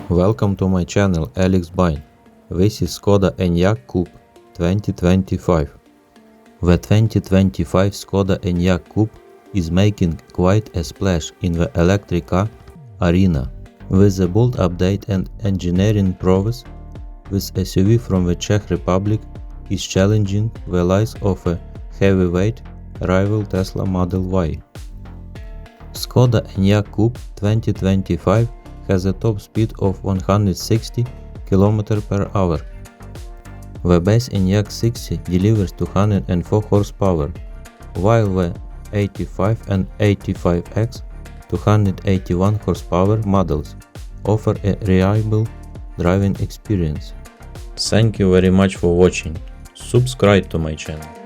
Welcome to my channel Alex Bine. This is Skoda Enyaq Coupe 2025. The 2025 Skoda Enyaq Coupe is making quite a splash in the electric car arena. With a bold update and engineering prowess, this SUV from the Czech Republic is challenging the likes of a heavyweight rival Tesla Model Y. Skoda Enyaq Coupe 2025 has a top speed of 160 km/h. The base Enyaq 60 delivers 204 horsepower, while the 85 and 85X 281 horsepower models offer a reliable driving experience. Thank you very much for watching. Subscribe to my channel.